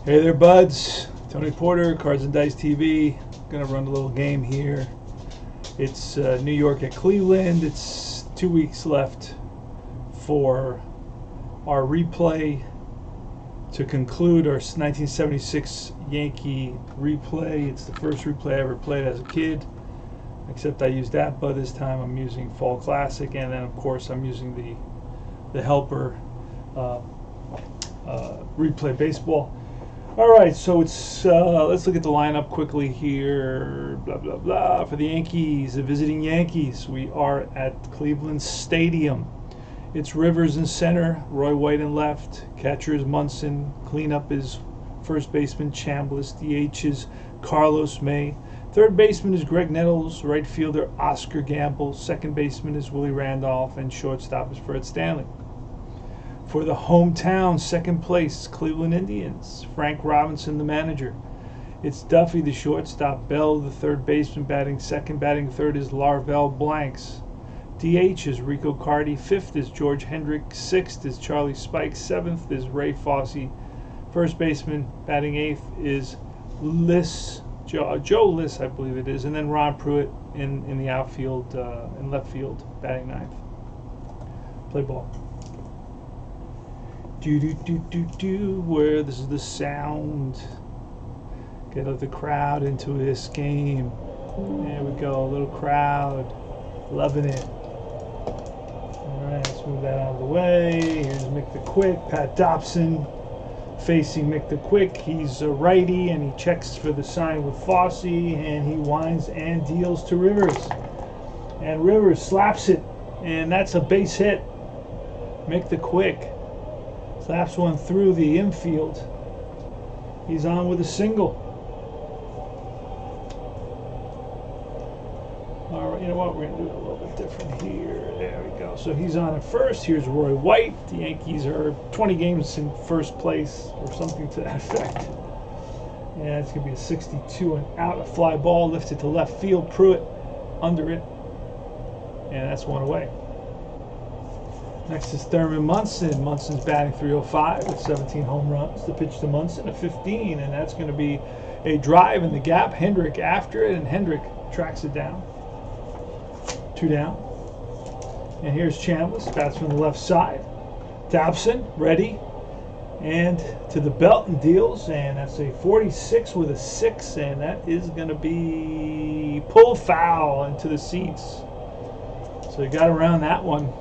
Hey there, buds. Tony Porter, Cards and Dice TV. Gonna run a little game here. It's New York at Cleveland. It's 2 weeks left for our replay to conclude our 1976 Yankee replay. It's the first replay I ever played as a kid, except I used that, but this time I'm using Fall Classic, and then of course I'm using the helper replay baseball. All right, so it's let's look at the lineup quickly here. Blah blah blah. For the Yankees, the visiting Yankees, we are at Cleveland Stadium. It's Rivers in center, Roy White in left, catcher is Munson, cleanup is first baseman Chambliss, DH is Carlos May, third baseman is Greg Nettles, right fielder Oscar Gamble, second baseman is Willie Randolph, and shortstop is Fred Stanley. For the hometown second place Cleveland Indians, Frank Robinson the manager. It's Duffy the shortstop, Bell the third baseman batting second, batting third is Larvell Blanks. DH is Rico Carty, fifth is George Hendrick, sixth is Charlie Spike, seventh is Ray Fosse. First baseman batting eighth is Joe Liss, I believe it is, and then Ron Pruitt in the outfield, in left field, batting ninth. Play ball. Where this is the sound. Get the crowd into this game. There we go, a little crowd. Loving it. Alright, let's move that out of the way. Here's Mick the Quick, Pat Dobson facing Mick the Quick. He's a righty and he checks for the sign with Fosse, and he winds and deals to Rivers. And Rivers slaps it, and that's a base hit. Mick the Quick slaps one through the infield. He's on with a single. All right, you know what? We're going to do it a little bit different here. There we go. So he's on at first. Here's Roy White. The Yankees are 20 games in first place or something to that effect. And it's going to be a 62 and out. A fly ball lifted to left field. Pruitt under it. And that's one away. Next is Thurman Munson. Munson's batting .305 with 17 home runs. The pitch to Munson, a 15, and that's going to be a drive in the gap. Hendrick after it, and Hendrick tracks it down. 2 down. And here's Chambliss, bats from the left side. Dobson, ready, and to the belt and deals, and that's a 46 with a 6, and that is going to be pulled foul into the seats. So he got around that one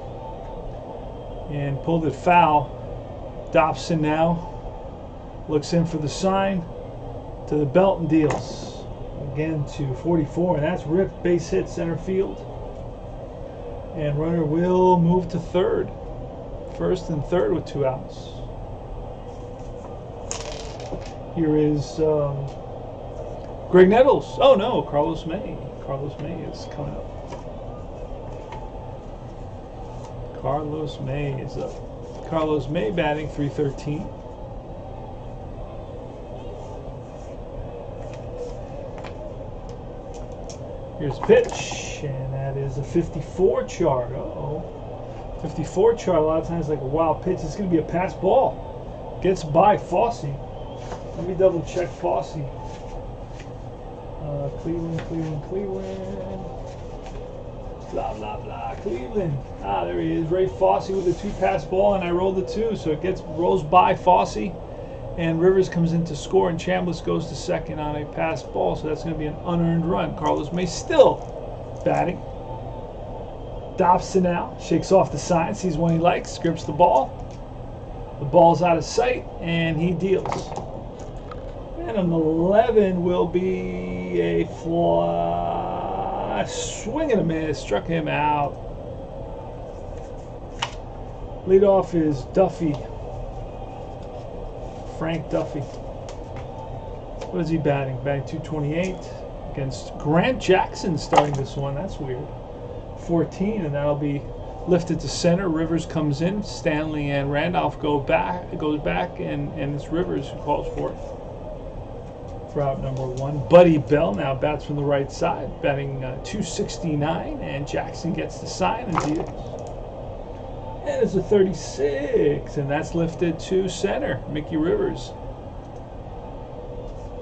and pulled it foul. Dobson now looks in for the sign, to the belt and deals. Again to 44, and that's ripped, base hit center field. And runner will move to third. First and third with 2 outs. Here is Greg Nettles. Oh no, Carlos May. Carlos May is coming up. Carlos May is up. Carlos May batting .313. Here's pitch, and that is a 54 chart. Uh-oh. 54 chart, a lot of times like a wild pitch. It's going to be a pass ball. Gets by Fosse. Let me double check Fosse. Cleveland. Blah, blah, blah, Cleveland. Ah, there he is. Ray Fosse with a 2-pass ball, and I rolled the 2, so it rolls by Fosse, and Rivers comes in to score, and Chambliss goes to second on a pass ball, so that's going to be an unearned run. Carlos May still batting. Dobson now shakes off the sign, sees one he likes, grips the ball. The ball's out of sight, and he deals. And an 11 will be a fly. Swing and a miss, struck him out. Leadoff is Duffy. Frank Duffy. What is he batting? Batting .228 against Grant Jackson starting this one. That's weird. 14, and that'll be lifted to center. Rivers comes in. Stanley and Randolph goes back, and it's Rivers who calls for it. For out number 1. Buddy Bell now bats from the right side, batting .269, and Jackson gets the sign and deals. And it's a 36, and that's lifted to center. Mickey Rivers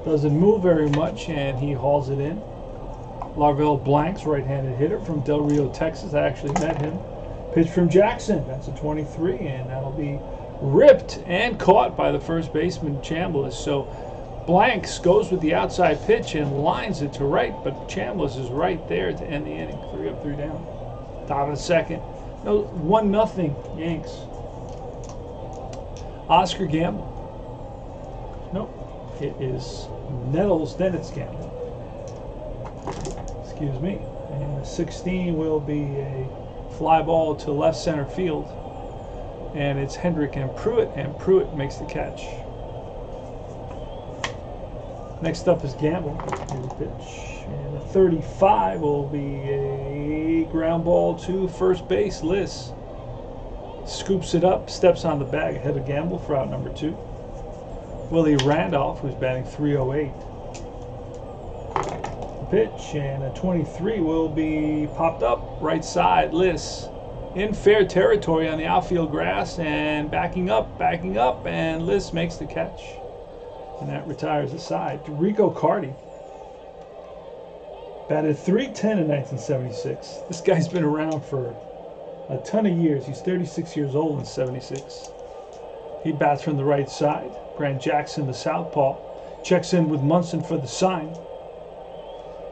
Doesn't move very much, and he hauls it in. Larvell Blanks, right-handed hitter from Del Rio, Texas. I actually met him. Pitch from Jackson. That's a 23, and that'll be ripped and caught by the first baseman, Chambliss. So Blanks goes with the outside pitch and lines it to right, but Chambliss is right there to end the inning. 3 up, 3 down. Top of the second. No, 1-0 Yanks. Oscar Gamble. Nope. It is Nettles, then it's Gamble. Excuse me. And the 16 will be a fly ball to left center field. And it's Hendrick and Pruitt makes the catch. Next up is Gamble. Here's the pitch. And the 35 will be a ground ball to first base. Liss scoops it up, steps on the bag ahead of Gamble for out number 2. Willie Randolph, who's batting .308. The pitch, and a 23 will be popped up right side. Liss in fair territory on the outfield grass and backing up, and Liss makes the catch. And that retires the side. Rico Carty batted .310 in 1976. This guy's been around for a ton of years. He's 36 years old in '76. He bats from the right side. Grant Jackson, the southpaw, checks in with Munson for the sign.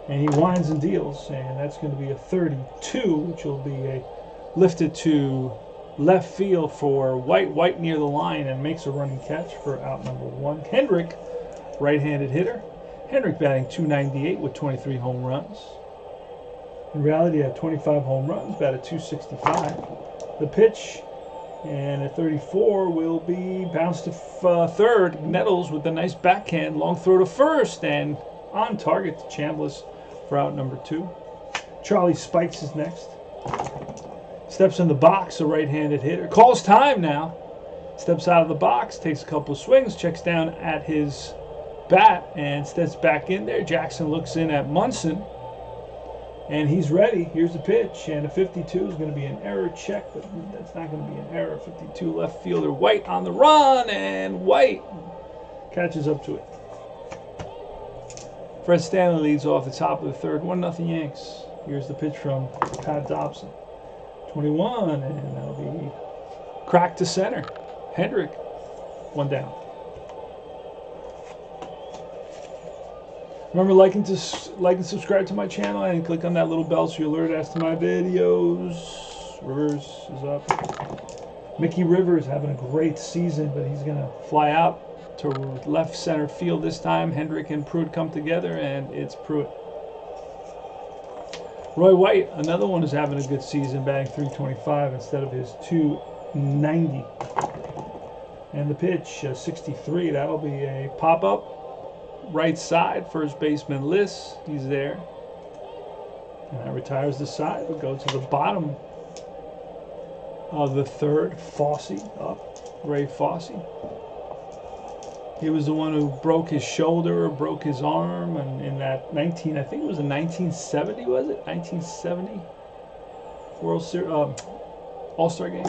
And he winds and deals. And that's going to be a 32, which will be a lifted to left field for White near the line, and makes a running catch for out number 1. Hendrick, right-handed hitter. Hendrick batting .298 with 23 home runs. In reality, he had 25 home runs, batted .265. The pitch, and at 34 will be bounced to third. Nettles with a nice backhand, long throw to first, and on target to Chambliss for out number 2. Charlie Spikes is next. Steps in the box, a right-handed hitter. Calls time now. Steps out of the box, takes a couple of swings, checks down at his bat, and steps back in there. Jackson looks in at Munson, and he's ready. Here's the pitch, and a 52 is going to be an error check, but that's not going to be an error. 52 left fielder White on the run, and White catches up to it. Fred Stanley leads off the top of the third. 1-0 Yanks. Here's the pitch from Pat Dobson. 21, and that'll be cracked to center. Hendrick, 1 down. Remember, like and subscribe to my channel, and click on that little bell so you're alerted as to my videos. Rivers is up. Mickey Rivers having a great season, but he's going to fly out to left center field this time. Hendrick and Pruitt come together, and it's Pruitt. Roy White, another one who's having a good season, batting .325 instead of his .290. And the pitch, 63, that'll be a pop-up. Right side, first baseman Liss, he's there. And that retires the side. We'll go to the bottom of the third. Fosse up, Ray Fosse. He was the one who broke his shoulder, broke his arm, and in that I think it was in 1970, was it? 1970 World Series, All-Star game.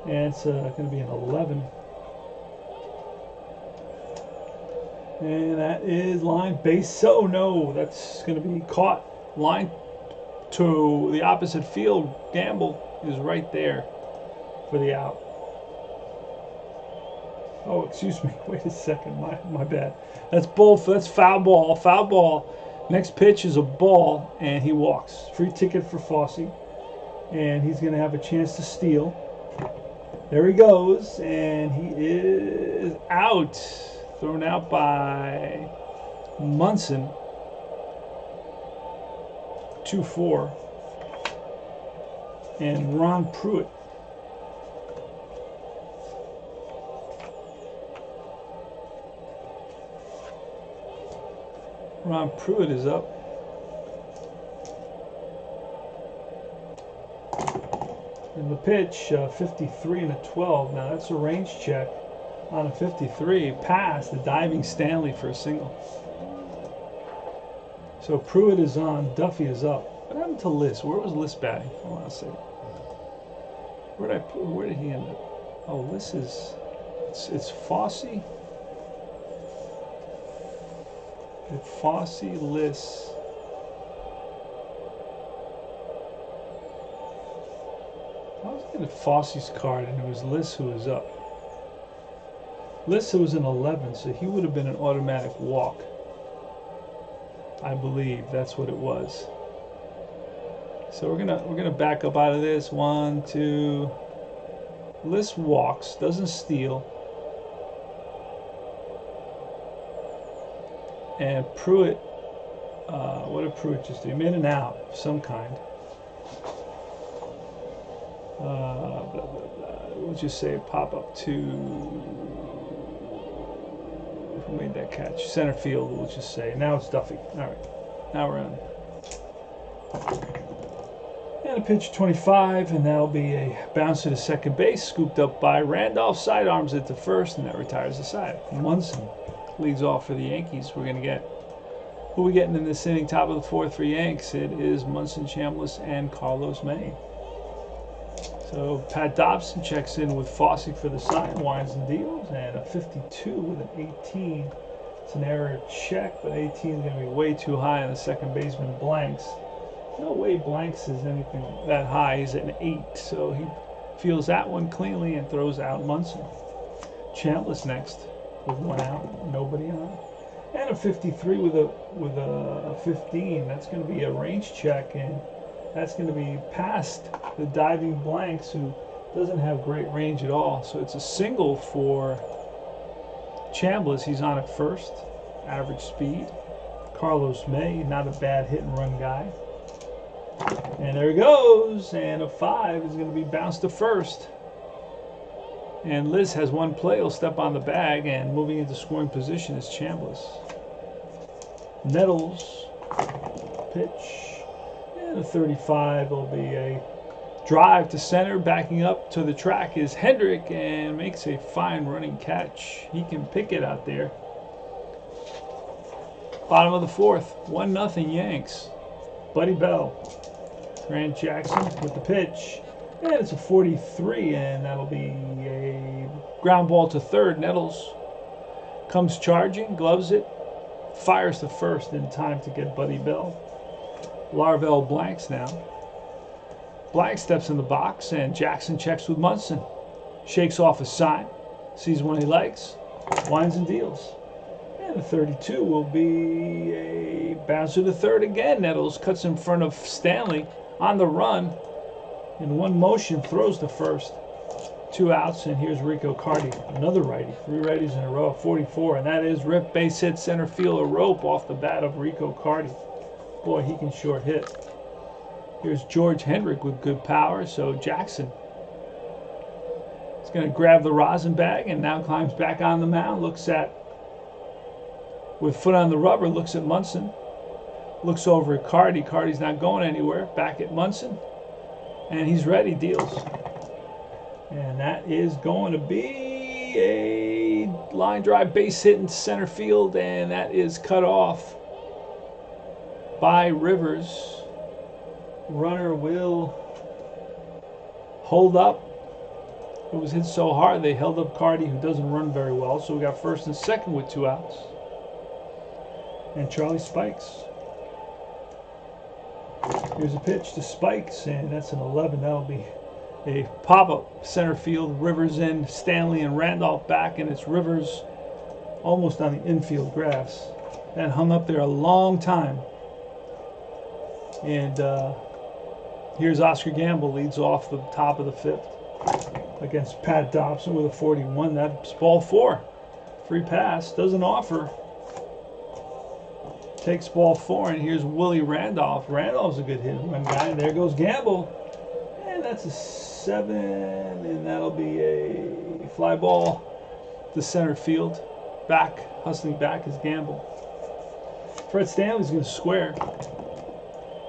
And it's going to be an 11. And that is line base. So no, that's going to be caught. Line to the opposite field. Gamble is right there for the out. Oh, excuse me. Wait a second. My bad. That's foul ball. Foul ball. Next pitch is a ball, and he walks. Free ticket for Fosse, and he's going to have a chance to steal. There he goes, and he is out. Thrown out by Munson. 2-4. And Ron Pruitt. Ron Pruitt is up. And the pitch, 53 and a 12. Now that's a range check on a 53. Pass the diving Stanley for a single. So Pruitt is on. Duffy is up. What happened to Liss? Where was Liss batting? Hold on a second. Where did he end up? Oh, Liss is. It's Fosse. Did Fosse, Liss. I was looking at Fosse's card, and it was Liss who was up. Liss was an 11, so he would have been an automatic walk. I believe that's what it was. So we're gonna back up out of this. 1, 2. Liss walks, doesn't steal. And Pruitt, what did Pruitt just do? He made an out of some kind. Blah, blah, blah. We'll just say pop up to, who made that catch? Center field, we'll just say. Now it's Duffy. All right, now we're on. And a pitch 25, and that'll be a bounce to the second base, scooped up by Randolph, sidearms it to first, and that retires the side. Munson leads off for the Yankees. We're going to get, who are we getting in this inning? Top of the fourth for Yanks. It is Munson, Chambliss, and Carlos May. So Pat Dobson checks in with Fosse for the sign, winds and deals, and a 52 with an 18. It's an error check, but 18 is going to be way too high, and the second baseman blanks. No way blanks is anything that high. He's at an 8, so he feels that one cleanly and throws out Munson. Chambliss next with 1 out, nobody on, and a 53 with a 15. That's going to be a range check, and that's going to be past the diving blanks, who doesn't have great range at all. So it's a single for Chambliss. He's on at first, average speed. Carlos May, not a bad hit and run guy. And there he goes, and a 5 is going to be bounced to first. And Liz has one play. He'll step on the bag, and moving into scoring position is Chambliss. Nettles, pitch. And a 35 will be a drive to center. Backing up to the track is Hendrick, and makes a fine running catch. He can pick it out there. Bottom of the fourth, 1-0 Yanks. Buddy Bell. Grant Jackson with the pitch. And it's a 43, and that'll be a ground ball to third. Nettles comes charging, gloves it, fires to first in time to get Buddy Bell. Larvell blanks now. Blank steps in the box, and Jackson checks with Munson. Shakes off a sign, sees one he likes, winds and deals. And the 32 will be a bouncer to third again. Nettles cuts in front of Stanley on the run. In one motion, throws to first. 2 outs, and here's Rico Carty, another righty. 3 righties in a row, 44, and that is rip base hit center field, a rope off the bat of Rico Carty. Boy, he can short hit. Here's George Hendrick with good power, so Jackson is going to grab the rosin bag and now climbs back on the mound, looks at, with foot on the rubber, looks at Munson, looks over at Carty. Carty's not going anywhere, back at Munson, and he's ready, deals. And that is going to be a line drive base hit in center field, and that is cut off by Rivers. Runner will hold up. It was hit so hard they held up Carty, who doesn't run very well. So we got first and second with 2 outs. And Charlie Spikes. Here's a pitch to Spikes, and that's an 11. That'll be a pop-up center field. Rivers in, Stanley and Randolph back, and it's Rivers almost on the infield grass. That hung up there a long time. And here's Oscar Gamble, leads off the top of the 5th against Pat Dobson with a 41. That's ball 4. Free pass, doesn't offer. Takes ball 4, and here's Willie Randolph. Randolph's a good hit and run guy. And there goes Gamble. And that's a 7, and that'll be a fly ball to center field. Back, hustling back is Gamble. Fred Stanley's going to square.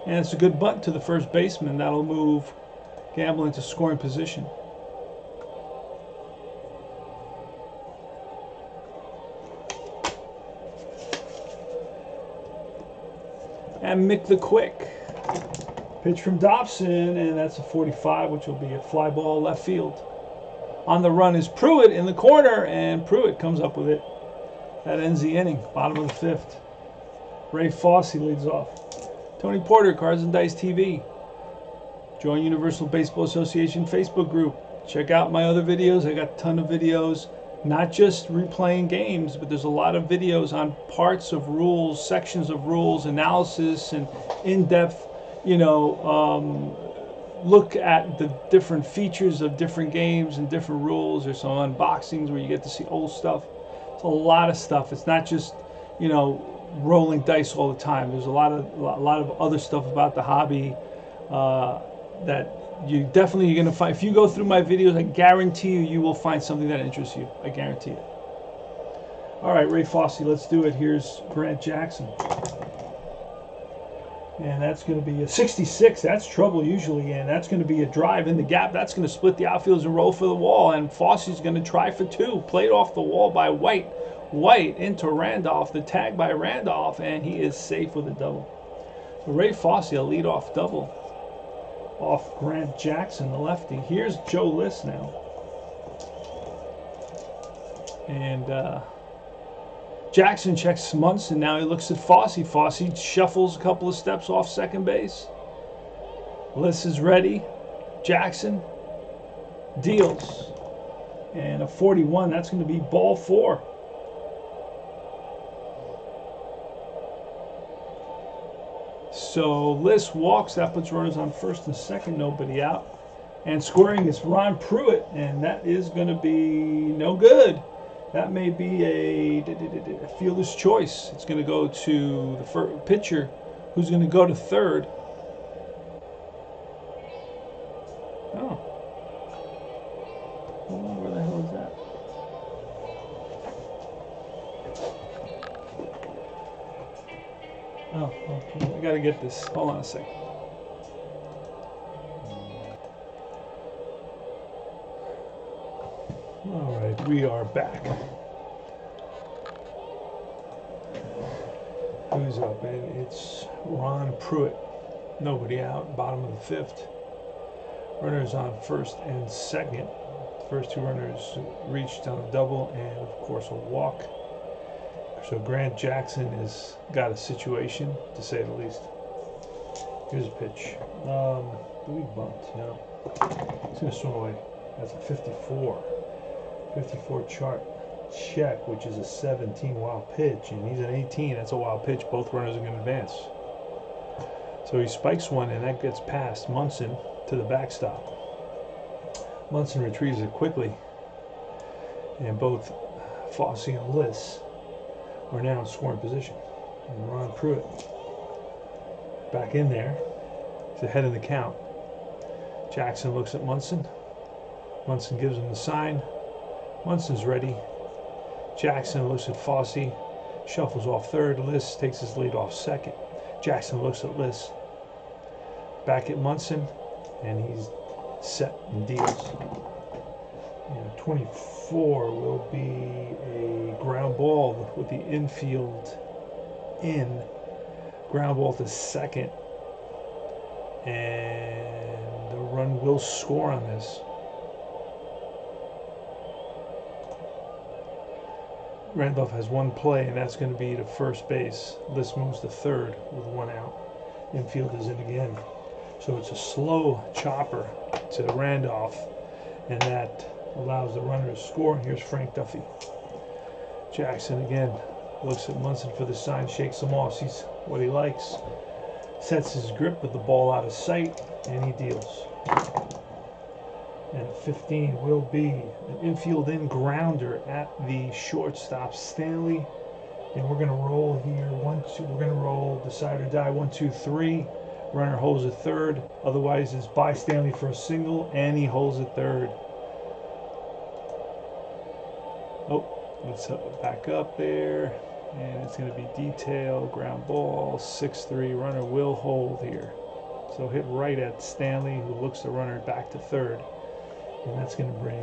And it's a good bunt to the first baseman. That'll move Gamble into scoring position. And Mick the Quick. Pitch from Dobson, and that's a 45, which will be a fly ball left field. On the run is Pruitt in the corner, and Pruitt comes up with it. That ends the inning, bottom of the 5th. Ray Fosse leads off. Tony Porter, Cards and Dice TV. Join Universal Baseball Association Facebook group. Check out my other videos. I got a ton of videos, not just replaying games, but there's a lot of videos on parts of rules, sections of rules, analysis, and in-depth, look at the different features of different games and different rules. There's some unboxings where you get to see old stuff. It's a lot of stuff. It's not just, rolling dice all the time. There's a lot of other stuff about the hobby that you definitely are going to find. If you go through my videos, I guarantee you will find something that interests you. I guarantee it. All right, Ray Fosse, let's do it. Here's Grant Jackson. And that's going to be a 66. That's trouble usually. And that's going to be a drive in the gap. That's going to split the outfielders and roll for the wall. And Fosse's going to try for two. Played off the wall by White. White into Randolph. The tag by Randolph. And he is safe with a double. So Ray Fosse, a leadoff double off Grant Jackson, the lefty. Here's Joe List now. And Jackson checks Munson. Now he looks at Fosse. Fosse shuffles a couple of steps off second base. List is ready. Jackson deals. And a 41. That's going to be ball 4. So List walks. That puts runners on first and second. Nobody out. And scoring is Ron Pruitt. And that is going to be no good. That may be a fielder's choice. It's going to go to the first pitcher, who's going to go to third. Oh. Hold on, where the hell is that? Oh, okay. I got to get this. Hold on a second. All right, we are back. Who's up? And it's Ron Pruitt. Nobody out. Bottom of the 5th. Runners on first and second. First two runners reached on a double and, of course, a walk. So Grant Jackson has got a situation, to say the least. Here's a pitch. Do we bunt? No. He's going to swing away. That's a 54. 54 chart check, which is a 17 wild pitch, and he's an 18. That's a wild pitch. Both runners are going to advance. So he spikes one, and that gets past Munson to the backstop. Munson retrieves it quickly, and both Fosse and List are now in scoring position. And Ron Pruitt back in there. He's ahead of the count. Jackson looks at Munson. Munson gives him the sign. Munson's ready. Jackson looks at Fosse, shuffles off third. List takes his lead off second. Jackson looks at List. Back at Munson, and he's set and deals. And 24 will be a ground ball with the infield in. Ground ball to second. And the run will score on this. Randolph has one play, and that's going to be to first base. List moves to third with one out. Infield is in again. So it's a slow chopper to Randolph, and that allows the runner to score. And here's Frank Duffy. Jackson again looks at Munson for the sign, shakes him off, sees what he likes, sets his grip with the ball out of sight, and he deals. And 15 will be an infield in grounder at the shortstop, Stanley. And we're going to roll here. 1, 2. We're going to roll decide or die. 1, 2, 3. Runner holds at third. Otherwise, it's by Stanley for a single, and he holds at third. Oh, let's back up there. And it's going to be detail, ground ball, 6-3. Runner will hold here. So hit right at Stanley, who looks the runner back to third. And that's going to bring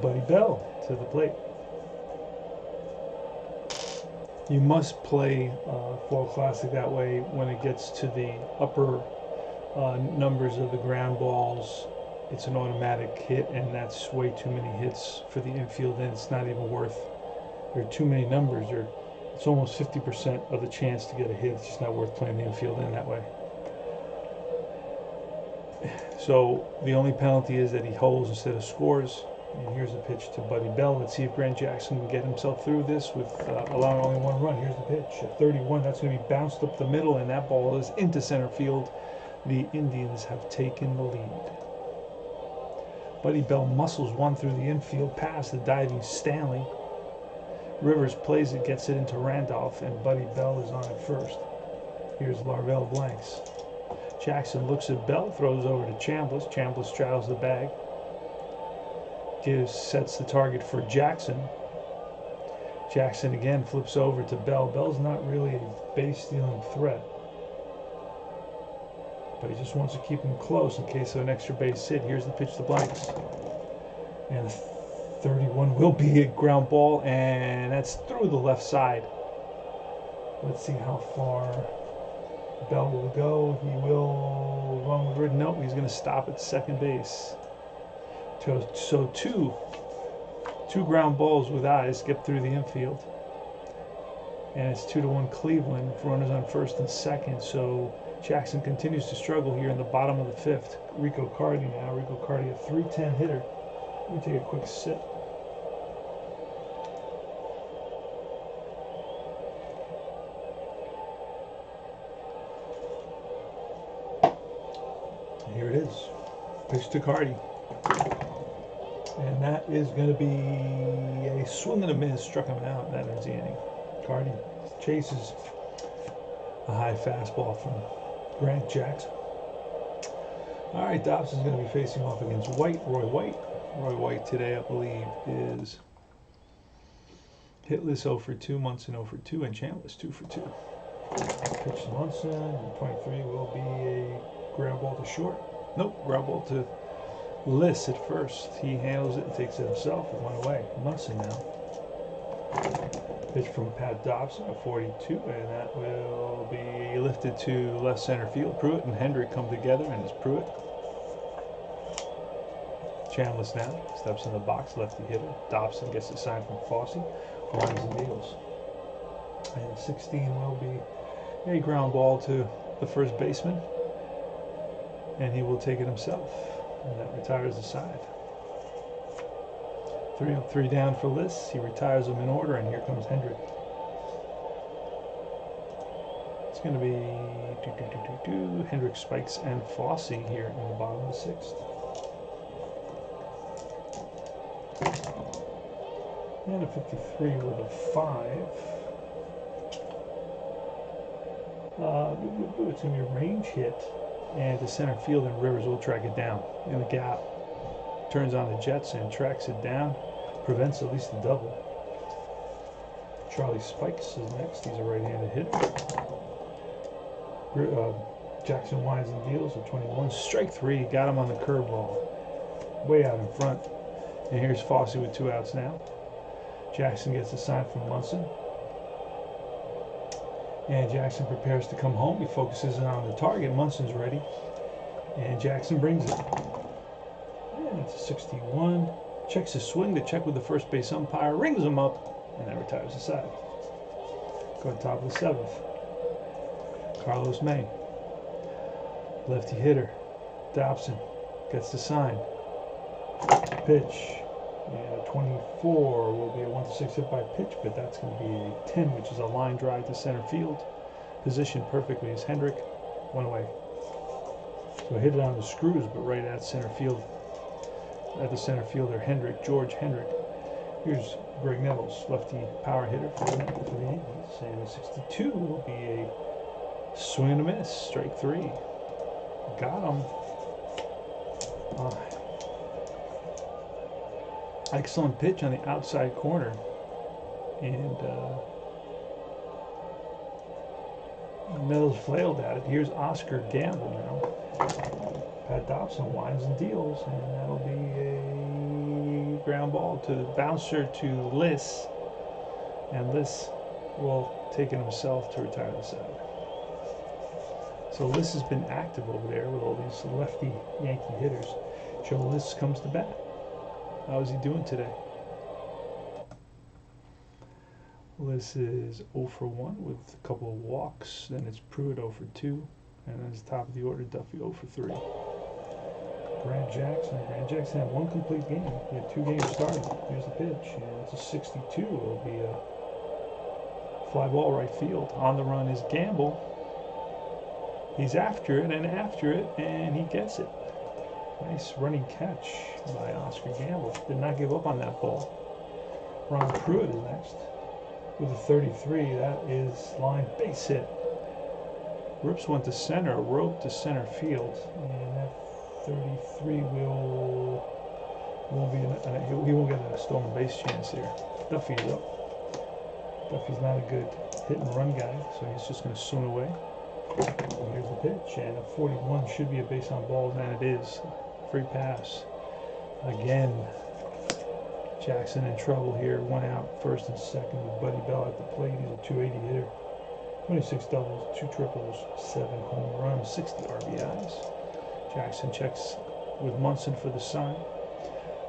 Buddy Bell to the plate. You must play Fall Classic that way when it gets to the upper numbers of the ground balls. It's an automatic hit, and that's way too many hits for the infield, and it's not even worth. There are too many numbers. It's almost 50% of the chance to get a hit. It's just not worth playing the infield in that way. So the only penalty is that he holds instead of scores. And here's the pitch to Buddy Bell. Let's see if Grant Jackson can get himself through this with allowing only one run. Here's the pitch at 31. That's going to be bounced up the middle, and that ball is into center field. The Indians have taken the lead. Buddy Bell muscles one through the infield past the diving Stanley. Rivers plays it, gets it into Randolph, and Buddy Bell is on at first. Here's Larvell Blanks. Jackson looks at Bell, throws over to Chambliss. Chambliss straddles the bag. Sets the target for Jackson. Jackson again flips over to Bell. Bell's not really a base stealing threat, but he just wants to keep him close in case of an extra base hit. Here's the pitch to Blanks. And 31 will be a ground ball, and that's through the left side. Let's see how far Bell will go. He will run with it. Nope, he's going to stop at second base. So two ground balls with eyes get through the infield. And it's 2-1 Cleveland. Runners on first and second. So Jackson continues to struggle here in the bottom of the fifth. Rico Cardi now. Rico Cardi, a .310 hitter. Let me take a quick sip. And here it is. Pitch to Cardi. And that is going to be a swing and a miss. Struck him out, and that ends the inning. Cardi chases a high fastball from Grant Jackson. All right, Dobson's going to be facing off against Roy White. Roy White today, I believe, is hitless 0 for 2, Munson 0 for 2, and Chambliss 2 for 2. Pitch to Munson, and 23 will be a ground ball to short. Nope, ground ball to Liss at first. He handles it and takes it himself. It went away. Munson now. Pitch from Pat Dobson, a 42, and that will be lifted to left center field. Pruitt and Hendrick come together, and it's Pruitt. Chambliss now steps in the box, lefty hitter. Dobson gets a sign from Fosse. Winds and deals. And 16 will be a ground ball to the first baseman, and he will take it himself. And that retires the side. 3 up, 3 down for Liss. He retires them in order, and here comes Hendrick. It's going to be Hendrick, Spikes, and Fosse here in the bottom of the sixth. And a 53 with a 5. It's going to be a range hit. And to center field, and Rivers will track it down in the gap. Turns on the jets and tracks it down. Prevents at least a double. Charlie Spikes is next. He's a right-handed hitter. Jackson winds and deals at 21. Strike 3. Got him on the curveball. Way out in front. And here's Fosse with 2 outs now. Jackson gets a sign from Munson. And Jackson prepares to come home. He focuses on the target. Munson's ready. And Jackson brings it. And it's a 61. Checks his swing to check with the first base umpire. Rings him up. And that retires the side. Go to top of the 7th. Carlos May. Lefty hitter. Dobson gets the sign. Pitch. And a 24 will be a 1-6 hit by pitch, but that's going to be a 10, which is a line drive to center field. Positioned perfectly as Hendrick. One away. So hit it on the screws, but right at center field. At the center fielder, George Hendrick. Here's Greg Nettles, lefty power hitter for the Yankees. And a 62 will be a swing and a miss. Strike 3. Got him. Excellent pitch on the outside corner, and Nettles flailed at it. Here's Oscar Gamble now. Pat Dobson winds and deals, and that'll be a ground ball to the bouncer to Liss, and Liss will take it himself to retire the side. So Liss has been active over there with all these lefty Yankee hitters. Joe Liss comes to bat. How is he doing today? This is 0 for 1 with a couple of walks. Then it's Pruitt 0 for 2. And then it's top of the order, Duffy 0 for 3. Grant Jackson had one complete game. He had 2 games started. Here's the pitch. And it's a 62. It'll be a fly ball right field. On the run is Gamble. He's after it, and he gets it. Nice running catch by Oscar Gamble. Did not give up on that ball. Ron Pruitt is next with a 33. That is line base hit. Rips one to center, a rope to center field, and that 33 won't be he won't get a stolen base chance here. Duffy's up. Duffy's not a good hit and run guy, so he's just going to swing away. And here's the pitch, and a 41 should be a base on balls, and it is. Free pass. Again, Jackson in trouble here. 1 out, first and second with Buddy Bell at the plate. He's a 280 hitter. 26 doubles, 2 triples, 7 home runs, 60 RBIs. Jackson checks with Munson for the sign.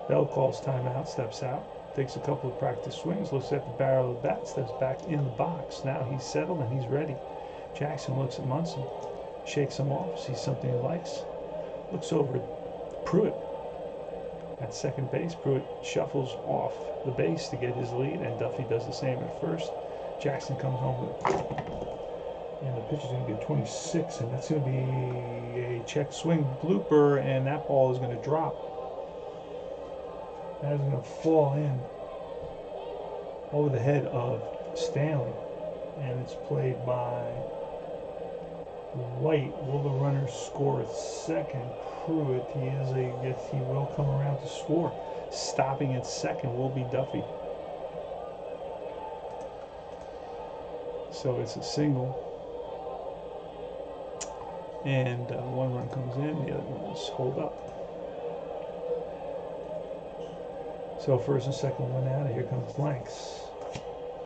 Bell calls timeout, steps out, takes a couple of practice swings, looks at the barrel of the bat, steps back in the box. Now he's settled and he's ready. Jackson looks at Munson, shakes him off, sees something he likes, looks over at Pruitt. At second base, Pruitt shuffles off the base to get his lead, and Duffy does the same at first. Jackson comes home with it. And the pitch is going to be a 26, and that's going to be a check swing blooper, and that ball is going to drop. That is going to fall in over the head of Stanley, and it's played by White. Will the runner score at second? Pruitt, he will come around to score. Stopping at second will be Duffy. So it's a single. And 1 run comes in, the other one is hold up. So first and second one out, and here comes Blanks.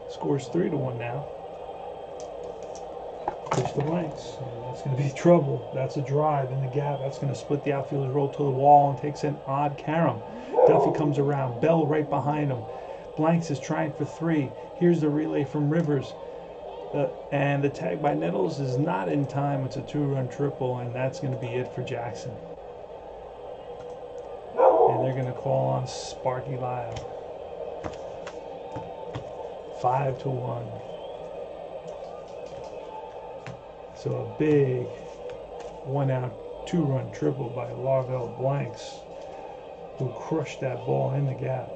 Scores 3-1 now. Pitch to Blanks, and that's going to be trouble. That's a drive in the gap. That's going to split the outfielder's roll to the wall and takes an odd carom. Duffy comes around, Bell right behind him. Blanks is trying for 3. Here's the relay from Rivers. And the tag by Nettles is not in time. It's a 2-run triple, and that's going to be it for Jackson. And they're going to call on Sparky Lyle. 5-1. So a big 1-out, 2-run triple by Larvell Blanks, who crushed that ball in the gap.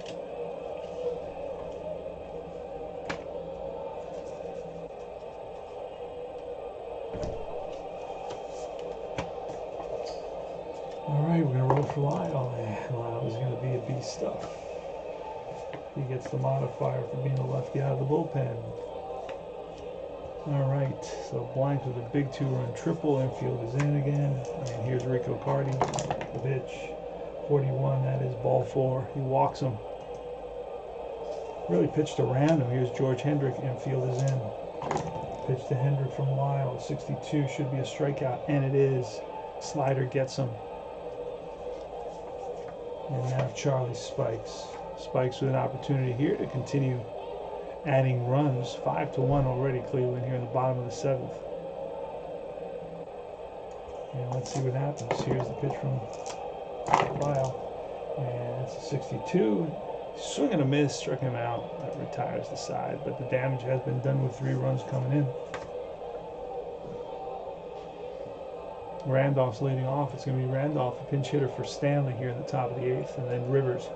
All right, we're going to roll for Lyle. Lyle is going to be a beast stuff. He gets the modifier for being a lefty out of the bullpen. All right, so Blanks with a big 2-run triple. Infield is in again. And here's Rico Cardi. The pitch. 41, that is ball 4. He walks him. Really pitched around him. Here's George Hendrick. Infield is in. Pitch to Hendrick from Lyle. 62 should be a strikeout, and it is. Slider gets him. And now Charlie spikes. Spikes with an opportunity here to continue adding runs. 5-1 already, Cleveland, here in the bottom of the 7th. And let's see what happens. Here's the pitch from Lyle. And it's a 62. Swing and a miss, struck him out. That retires the side, but the damage has been done with 3 runs coming in. Randolph's leading off. It's going to be Randolph, a pinch hitter for Stanley here in the top of the 8th, and then Rivers.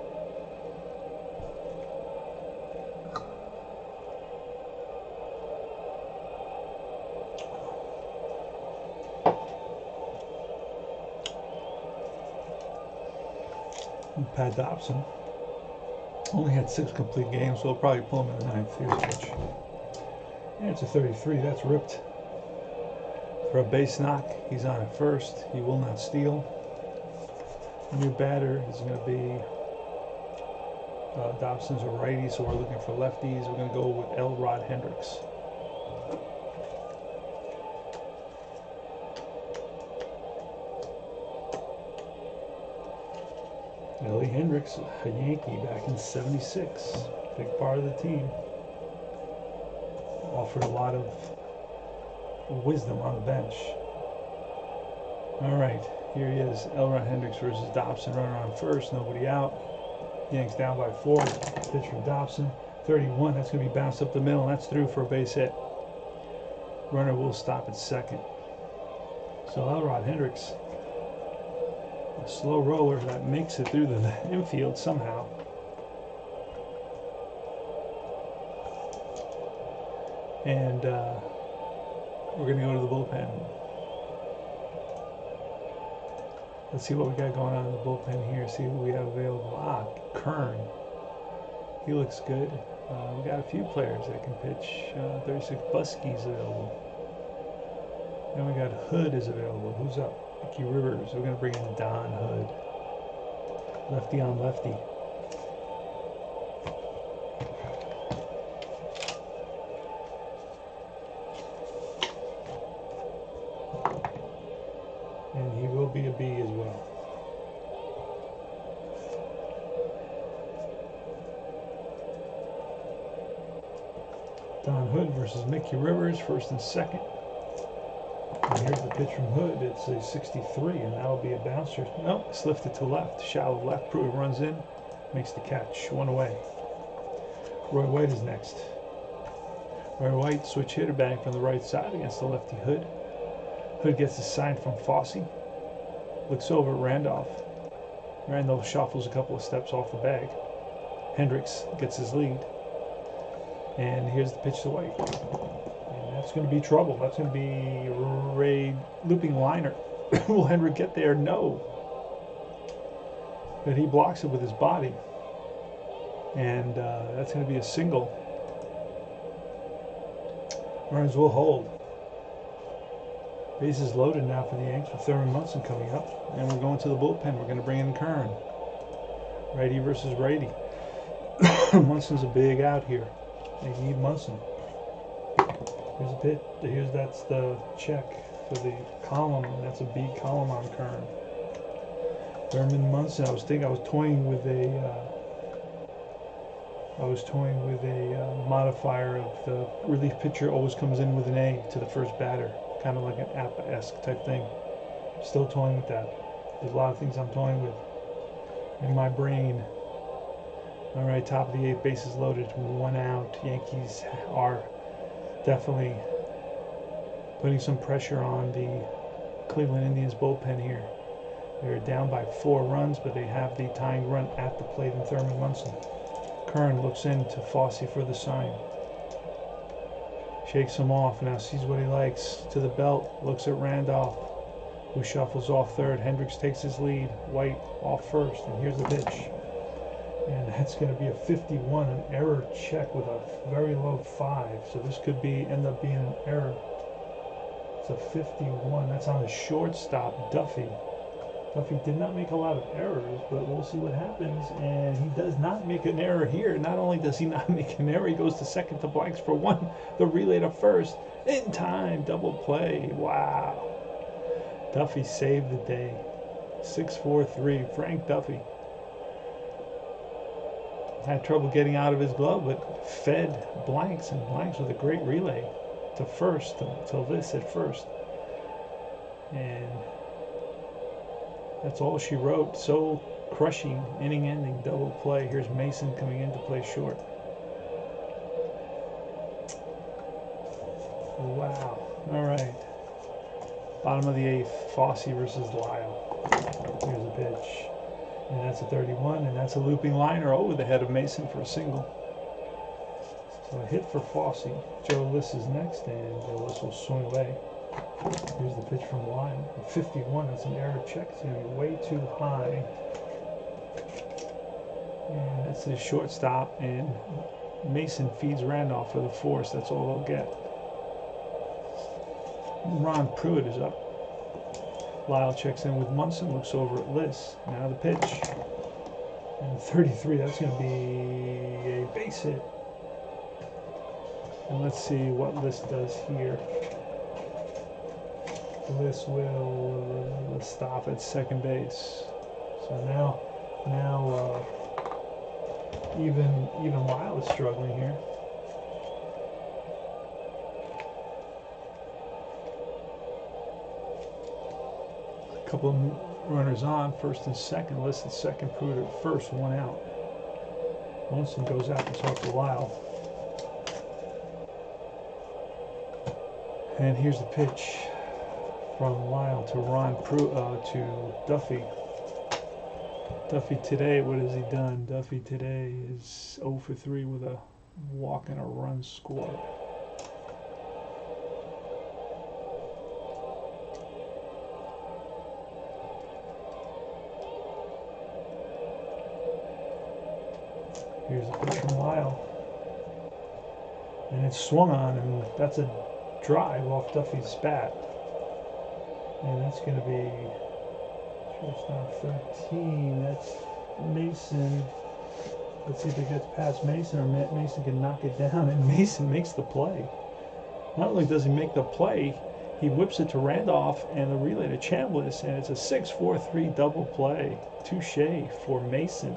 Pat Dobson only had 6 complete games, so they'll probably pull him in the 9th. Here's the pitch. And it's a 33. That's ripped. For a base knock, he's on at first. He will not steal. The new batter is going to be Dobson's a righty, so we're looking for lefties. We're going to go with Elrod Hendricks. Ellie Hendricks, a Yankee back in '76. Big part of the team. offered a lot of wisdom on the bench. All right, here he is. Elron Hendricks versus Dobson. Runner on first, nobody out. Yanks down by 4. Pitch from Dobson. 31. That's going to be bounced up the middle, and that's through for a base hit. Runner will stop at second. So Elron Hendricks, a slow roller that makes it through the infield somehow. And we're going to go to the bullpen. Let's see what we got going on in the bullpen here. See who we have available. Kern. He looks good. We got a few players that can pitch. 36 Buskey's available. Then we got Hood is available. Who's up? Mickey Rivers. We're going to bring in Don Hood. Lefty on lefty. And he will be a B as well. Don Hood versus Mickey Rivers, first and second. And here's the pitch from Hood. It's a 63, and that'll be a bouncer. Nope, it's lifted to left. Shallow left. Pruitt runs in, makes the catch. 1 away. Roy White is next. Roy White, switch hitter, batting from the right side against the lefty Hood. Hood gets a sign from Fosse. Looks over at Randolph. Randolph shuffles a couple of steps off the bag. Hendricks gets his lead. And here's the pitch to White. And that's going to be trouble. That's going to be Ray looping liner. Will Hendrick get there? No. But he blocks it with his body. And that's going to be a single. Burns will hold. Bases loaded now for the Yanks with Thurman Munson coming up. And we're going to the bullpen. We're going to bring in Kern. Righty versus righty. Munson's a big out here. They need Munson. Here's a pitch. That's the check for the column. And that's a B column on Kern. Thurman Munson. I was toying with a modifier of the relief pitcher always comes in with an A to the first batter, kind of like an Appa-esque type thing. Still toying with that. There's a lot of things I'm toying with in my brain. All right, top of the 8th, bases loaded, 1 out. Yankees are definitely putting some pressure on the Cleveland Indians bullpen here. They're down by 4 runs, but they have the tying run at the plate in Thurman Munson. Kern looks into Fosse for the sign. Shakes him off, now sees what he likes. To the belt, looks at Randolph, who shuffles off third. Hendricks takes his lead. White off first, and here's the pitch. And that's going to be a 51, an error check with a very low 5. So this could end up being an error. It's a 51. That's on the shortstop, Duffy. Duffy did not make a lot of errors, but we'll see what happens. And he does not make an error here. Not only does he not make an error, he goes to second to blanks for 1. The relay to first. In time, double play. Wow. Duffy saved the day. 6-4-3. Frank Duffy. Had trouble getting out of his glove, but fed blanks and blanks with a great relay to first, till this at first. And that's all she wrote. So crushing, inning-ending double play. Here's Mason coming in to play short. Wow. All right. Bottom of the 8th, Fosse versus Lyle. Here's a pitch. And that's a 31, and that's a looping liner over the head of Mason for a single. So a hit for Fosse. Joe Liss is next, and Joe Liss will swing away. Here's the pitch from Lyle. 51, that's an error check. It's going to be way too high. And that's his shortstop, and Mason feeds Randolph for the force. That's all they'll get. Ron Pruitt is up. Lyle checks in with Munson, looks over at Liss. Now the pitch. And 33, that's going to be a base hit. And let's see what Liss does here. Liss will stop at second base. So now even Lyle is struggling here. couple of runners on, first and second. Listed second, proved it first, one out. Munson goes out to talk to Lyle. And here's the pitch from Lyle to to Duffy. Duffy today, what has he done? Duffy today is 0 for 3 with a walk and a run scored. Here's the pitch from Lyle. And it's swung on, and that's a drive off Duffy's bat. And that's going to be shortstop 13. That's Mason. Let's see if it gets past Mason, or Mason can knock it down, and Mason makes the play. Not only does he make the play, he whips it to Randolph and the relay to Chambliss, and it's a 6-4-3 double play. Touche for Mason.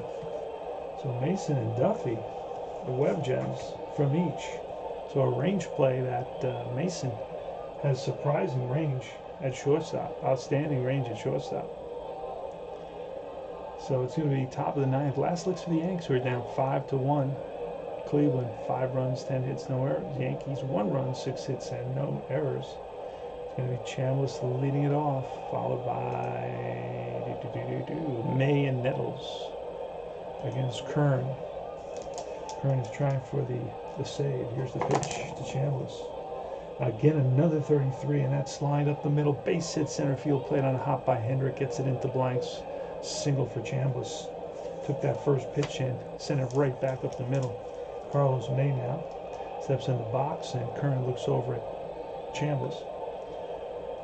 So Mason and Duffy, the web gems from each. So a range play that Mason has surprising range at shortstop, outstanding range at shortstop. So it's going to be top of the ninth. Last looks for the Yanks, who are down 5-1. Cleveland 5 runs, 10 hits, no errors. Yankees 1 run, 6 hits, and no errors. It's going to be Chambliss leading it off, followed by May and Nettles against Kern. Kern is trying for the save. Here's the pitch to Chambliss. Again, another 33, and that's lined up the middle. Base hit, center field, played on a hop by Hendrick, gets it into blanks. Single for Chambliss. Took that first pitch in, sent it right back up the middle. Carlos May now steps in the box, and Kern looks over at Chambliss.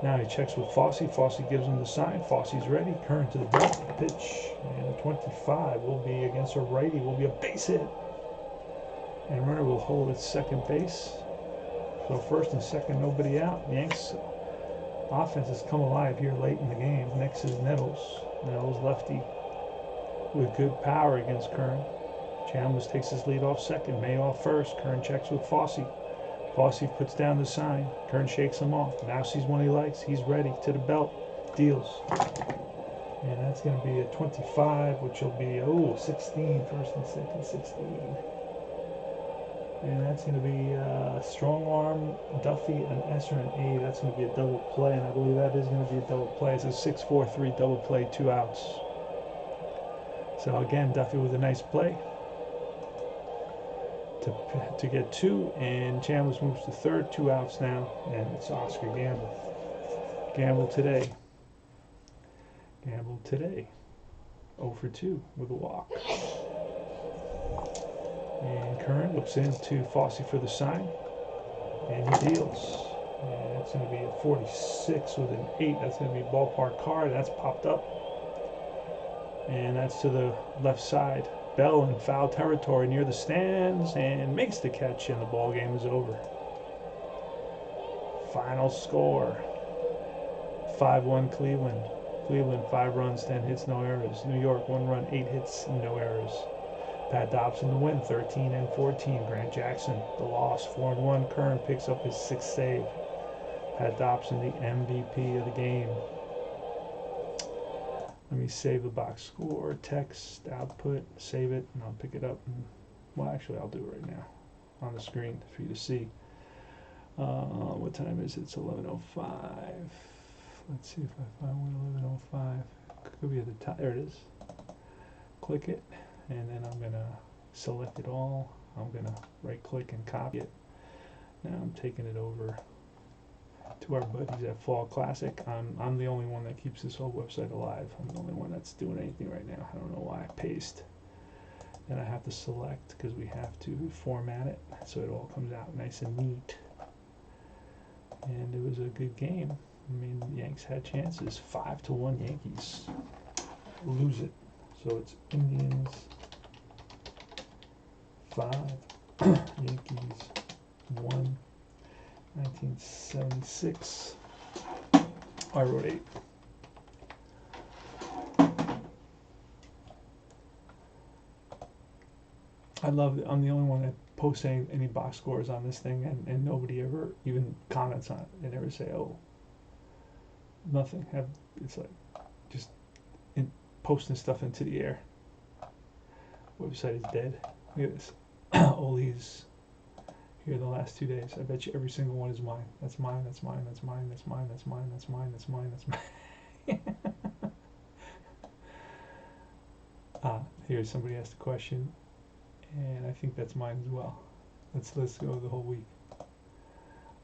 Now he checks with Fosse. Fosse gives him the sign. Fosse's ready. Kern to the belt. Pitch. And the 25 will be against a righty. Will be a base hit. And runner will hold at second base. So first and second, nobody out. Yanks offense has come alive here late in the game. Next is Nettles. Nettles lefty with good power against Kern. Chambliss takes his lead off second. May off first. Kern checks with Fosse. Fosse puts down the sign. Kern shakes him off. Now sees one he likes. He's ready to the belt. Deals. And that's going to be a 25, which will be, 16. First and second, 16. And that's going to be strong arm, Duffy, and Esser, and A. That's going to be a double play, and I believe that is going to be a double play. It's a 6-4-3 double play, 2 outs. So again, Duffy with a nice play to get 2, and Chambliss moves to third, 2 outs now, and it's Oscar Gamble. Gamble today. 0 for 2 with a walk. And Kern looks into Fosse for the sign, and he deals. And it's going to be a 46 with an 8. That's going to be a ballpark card. That's popped up. And that's to the left side. Bell in foul territory near the stands, and makes the catch, and the ball game is over. Final score, 5-1 Cleveland. Cleveland 5 runs, 10 hits, no errors. New York 1 run, 8 hits, no errors. Pat Dobson the win, 13-14. Grant Jackson the loss, 4-1. Kern picks up his 6th save. Pat Dobson the MVP of the game. Let me save the box score, text, output, save it, and I'll pick it up. Well, actually, I'll do it right now on the screen for you to see. What time is it? It's 11:05. Let's see if I find one 11:05. Could be at the top. There it is. Click it, and then I'm going to select it all. I'm going to right-click and copy it. Now I'm taking it over to our buddies at Fall Classic. I'm the only one that keeps this whole website alive. I'm the only one that's doing anything right now. I don't know why. Paste. Then I have to select because we have to format it so it all comes out nice and neat. And it was a good game. I mean, the Yanks had chances. 5-1 Yankees. Lose it. So it's Indians 5, Yankees 1. 1976. I wrote 8. I'm the only one that posts any box scores on this thing, and nobody ever even comments on it. They never say, oh, nothing. It's like, posting stuff into the air. Website is dead. Look at this. Ollie's here the last 2 days. I bet you every single one is mine. That's mine, that's mine, that's mine, that's mine, that's mine, that's mine, that's mine, that's mine. Here somebody asked a question, and I think that's mine as well. Let's go the whole week.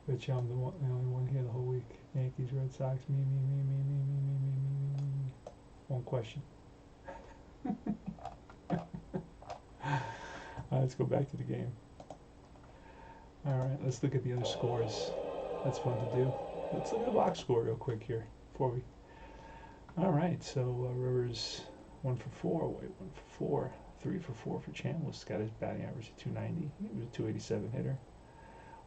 Bet you I'm the only one here the whole week. Yankees, Red Sox, me. One question. Let's go back to the game. Alright, let's look at the other scores. That's fun to do. Let's look at the box score real quick here before we. Alright, so Rivers 1 for 4, White 1 for 4, 3 for 4 for Chambliss. Got his batting average at 290. He was a 287 hitter.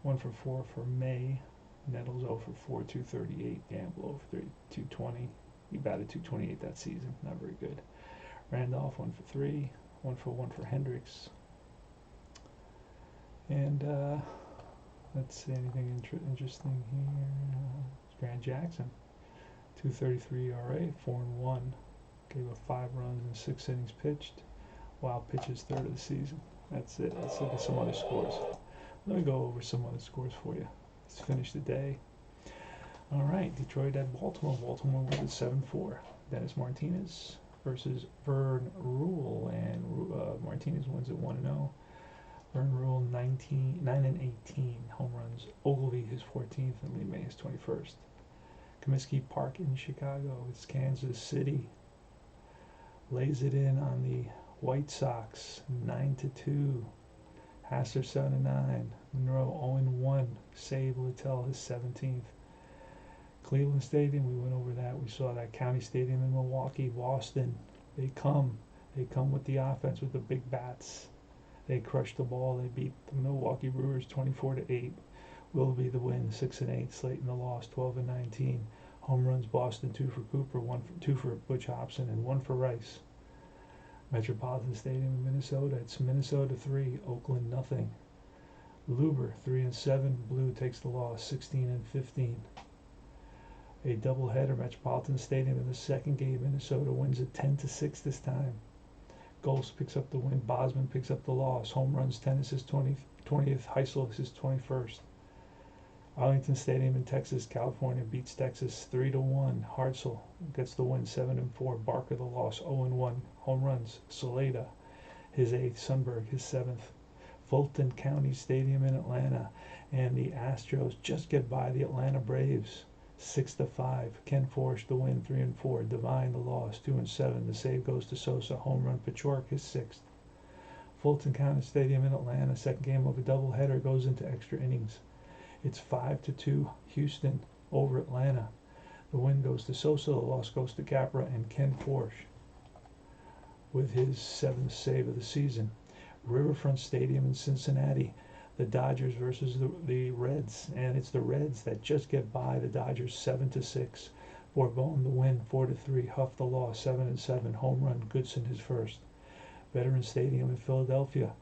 1 for 4 for May. Nettles 0 for 4, 238. Gamble 0 for 3, 220. He batted 228 that season. Not very good. Randolph 1 for 3. 1 for 1 for Hendricks. And let's see anything interesting here. Grant Jackson, 233 ERA, 4-1. Gave up 5 runs in 6 innings pitched. Wild pitches, third of the season. That's it. Let's look at some other scores. Let me go over some other scores for you. Let's finish the day. All right, Detroit at Baltimore. Baltimore wins at 7-4. Dennis Martinez versus Vern Rule, and Martinez wins at 1-0. Vern Rule 9-18 home runs. Ogilvy his 14th, and Lee May his 21st. Comiskey Park in Chicago. It's Kansas City. Lays it in on the White Sox 9-2. Hassler 7-9. Monroe 0-1. Save Littell his 17th. Cleveland Stadium, we went over that. We saw that. County Stadium in Milwaukee. Boston, they come with the offense with the big bats. They crushed the ball. They beat the Milwaukee Brewers 24-8. Willoughby the win, 6-8. Slayton the loss, 12-19. Home runs, Boston 2 for Cooper, 2 for Butch Hobson, and 1 for Rice. Metropolitan Stadium in Minnesota. It's Minnesota 3, Oakland nothing. Luber 3-7. Blue takes the loss, 16-15. A doubleheader, Metropolitan Stadium in the second game. Minnesota wins it 10-6 this time. Goals picks up the win. Bosman picks up the loss. Home runs, 10 is his 20th. Heisel is his 21st. Arlington Stadium in Texas, California beats Texas 3-1. Hartzell gets the win, 7-4. Barker the loss, 0-1. Home runs, Saleda his 8th. Sundberg his 7th. Fulton County Stadium in Atlanta, and the Astros just get by the Atlanta Braves 6-5. Ken Forsch the win, 3-4. Devine the loss, 2-7. The save goes to Sosa. Home run, Pachork his 6th. Fulton County Stadium in Atlanta, second game of a doubleheader goes into extra innings. It's 5-2 Houston over Atlanta. The win goes to Sosa, the loss goes to Capra, and Ken Forsch with his 7th save of the season. Riverfront Stadium in Cincinnati. The Dodgers versus the Reds, and it's the Reds that just get by the Dodgers 7-6. Bourbon the win, 4-3. Huff the loss, 7-7. Home run, Goodson his 1st. Veterans Stadium in Philadelphia.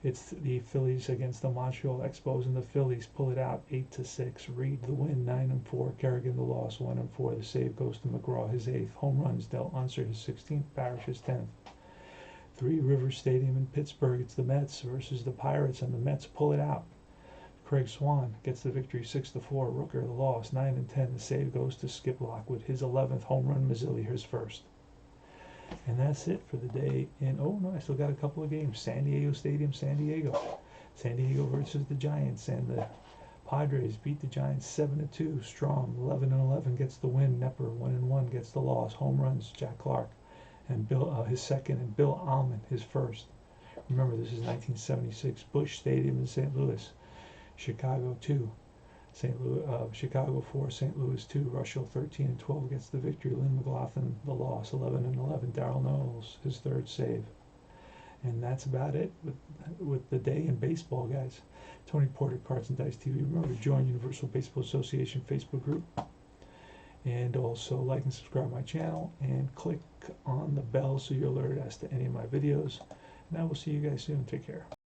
It's the Phillies against the Montreal Expos, and the Phillies pull it out 8-6. Reed the win, 9-4. Kerrigan the loss, 1-4. The save goes to McGraw his 8th. Home runs, Del Unser his 16th. Parrish his 10th. Three Rivers Stadium in Pittsburgh. It's the Mets versus the Pirates, and the Mets pull it out. Craig Swan gets the victory, 6-4. Rooker the loss, 9-10. The save goes to Skip Lockwood, his 11th. Home run, Mazzilli his 1st. And that's it for the day. And oh no, I still got a couple of games. San Diego Stadium, San Diego. San Diego versus the Giants, and the Padres beat the Giants 7-2. Strom 11-11 gets the win. Nepper 1-1 gets the loss. Home runs, Jack Clark and Bill his 2nd, and Bill Almond his 1st. Remember, this is 1976. Busch Stadium in St. Louis. Chicago 2. Chicago 4, St. Louis 2. Russell 13-12 gets the victory. Lynn McLaughlin the loss, 11-11. Darryl Knowles his 3rd save. And that's about it with the day in baseball, guys. Tony Porter, Cards and Dice TV. Remember to join Universal Baseball Association Facebook group, and also like and subscribe to my channel, and click on the bell so you're alerted as to any of my videos. And I will see you guys soon. Take care.